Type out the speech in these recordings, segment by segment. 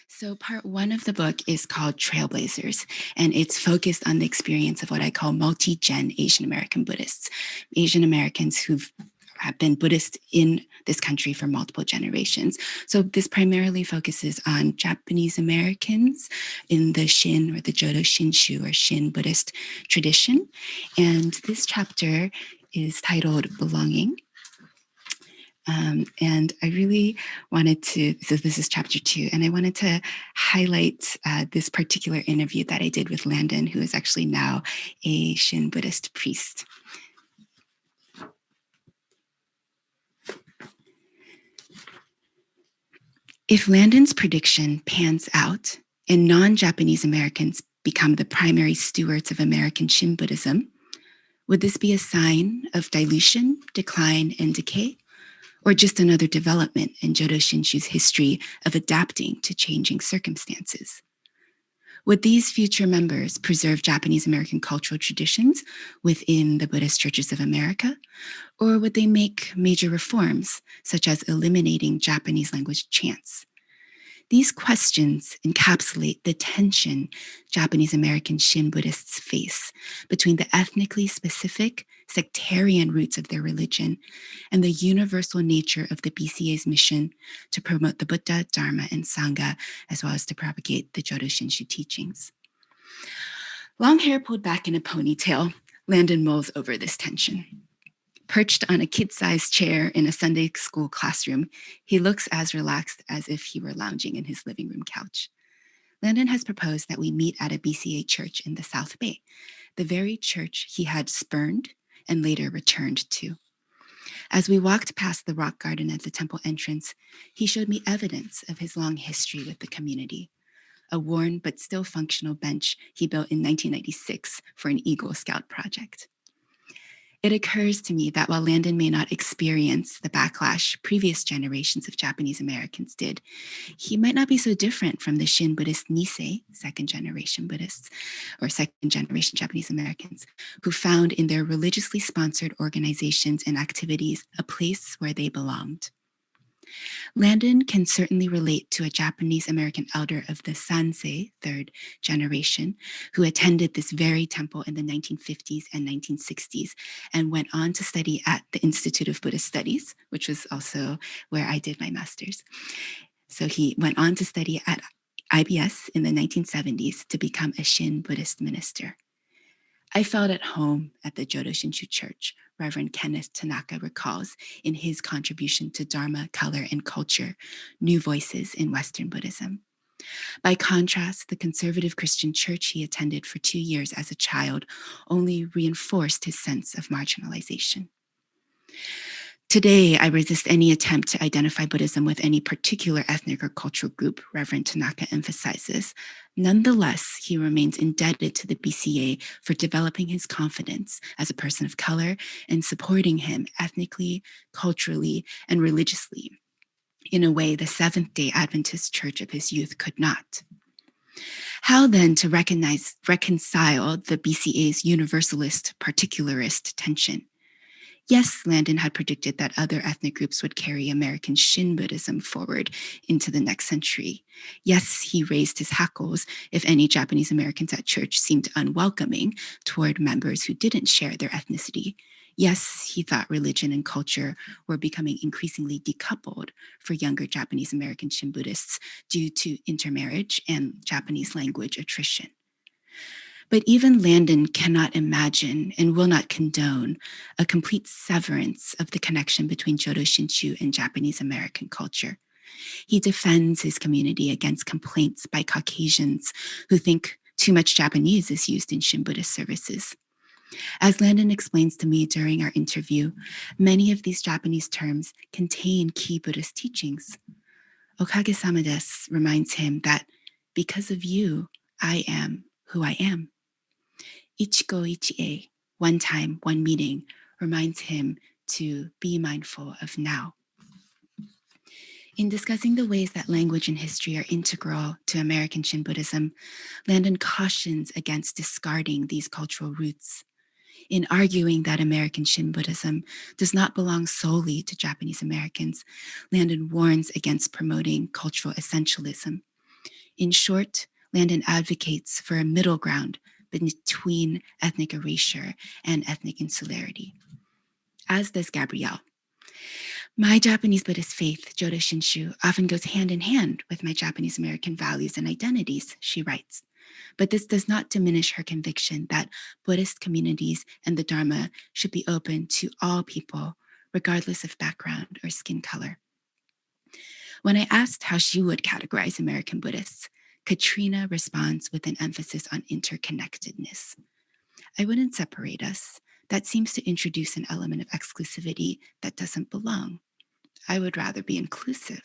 So part one of the book is called Trailblazers, and it's focused on the experience of what I call multi-gen Asian American Buddhists, Asian Americans who've have been Buddhist in this country for multiple generations. So this primarily focuses on Japanese Americans in the Shin or the Jodo Shinshu or Shin Buddhist tradition. And this chapter is titled Belonging. And I really wanted to, so this is chapter 2, and I wanted to highlight this particular interview that I did with Landon, who is actually now a Shin Buddhist priest. If Landon's prediction pans out and non-Japanese Americans become the primary stewards of American Shin Buddhism, would this be a sign of dilution, decline, and decay? Or just another development in Jodo Shinshu's history of adapting to changing circumstances? Would these future members preserve Japanese American cultural traditions within the Buddhist churches of America? Or would they make major reforms, such as eliminating Japanese language chants? These questions encapsulate the tension Japanese American Shin Buddhists face between the ethnically specific sectarian roots of their religion and the universal nature of the BCA's mission to promote the Buddha, Dharma, and Sangha, as well as to propagate the Jodo Shinshu teachings. Long hair pulled back in a ponytail, Landon mulls over this tension. Perched on a kid-sized chair in a Sunday school classroom, he looks as relaxed as if he were lounging in his living room couch. Landon has proposed that we meet at a BCA church in the South Bay, the very church he had spurned and later returned to. As we walked past the rock garden at the temple entrance, he showed me evidence of his long history with the community, a worn but still functional bench he built in 1996 for an Eagle Scout project. It occurs to me that while Landon may not experience the backlash previous generations of Japanese Americans did, he might not be so different from the Shin Buddhist Nisei, second-generation Buddhists, or second-generation Japanese Americans, who found in their religiously sponsored organizations and activities a place where they belonged. Landon can certainly relate to a Japanese American elder of the Sansei, third generation, who attended this very temple in the 1950s and 1960s and went on to study at the Institute of Buddhist Studies, which was also where I did my master's. So he went on to study at IBS in the 1970s to become a Shin Buddhist minister. I felt at home at the Jodo Shinshu Church, Reverend Kenneth Tanaka recalls in his contribution to Dharma, Color, and Culture, New Voices in Western Buddhism. By contrast, the conservative Christian church he attended for 2 years as a child only reinforced his sense of marginalization. Today, I resist any attempt to identify Buddhism with any particular ethnic or cultural group, Reverend Tanaka emphasizes. Nonetheless, he remains indebted to the BCA for developing his confidence as a person of color and supporting him ethnically, culturally, and religiously in a way the Seventh-day Adventist church of his youth could not. How then to reconcile the BCA's universalist, particularist tension? Yes, Landon had predicted that other ethnic groups would carry American Shin Buddhism forward into the next century. Yes, he raised his hackles if any Japanese Americans at church seemed unwelcoming toward members who didn't share their ethnicity. Yes, he thought religion and culture were becoming increasingly decoupled for younger Japanese American Shin Buddhists due to intermarriage and Japanese language attrition. But even Landon cannot imagine and will not condone a complete severance of the connection between Jodo Shinshu and Japanese American culture. He defends his community against complaints by Caucasians who think too much Japanese is used in Shin Buddhist services. As Landon explains to me during our interview, many of these Japanese terms contain key Buddhist teachings. Okage-sama desu reminds him that because of you, I am who I am. Ichiko Ichie, one time, one meeting, reminds him to be mindful of now. In discussing the ways that language and history are integral to American Shin Buddhism, Landon cautions against discarding these cultural roots. In arguing that American Shin Buddhism does not belong solely to Japanese Americans, Landon warns against promoting cultural essentialism. In short, Landon advocates for a middle ground between ethnic erasure and ethnic insularity, as does Gabrielle. My Japanese Buddhist faith, Jodo Shinshu, often goes hand in hand with my Japanese American values and identities, she writes. But this does not diminish her conviction that Buddhist communities and the Dharma should be open to all people, regardless of background or skin color. When I asked how she would categorize American Buddhists, Katrina responds with an emphasis on interconnectedness. I wouldn't separate us. That seems to introduce an element of exclusivity that doesn't belong. I would rather be inclusive.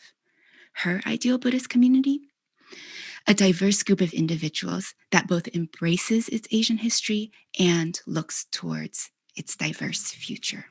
Her ideal Buddhist community? A diverse group of individuals that both embraces its Asian history and looks towards its diverse future.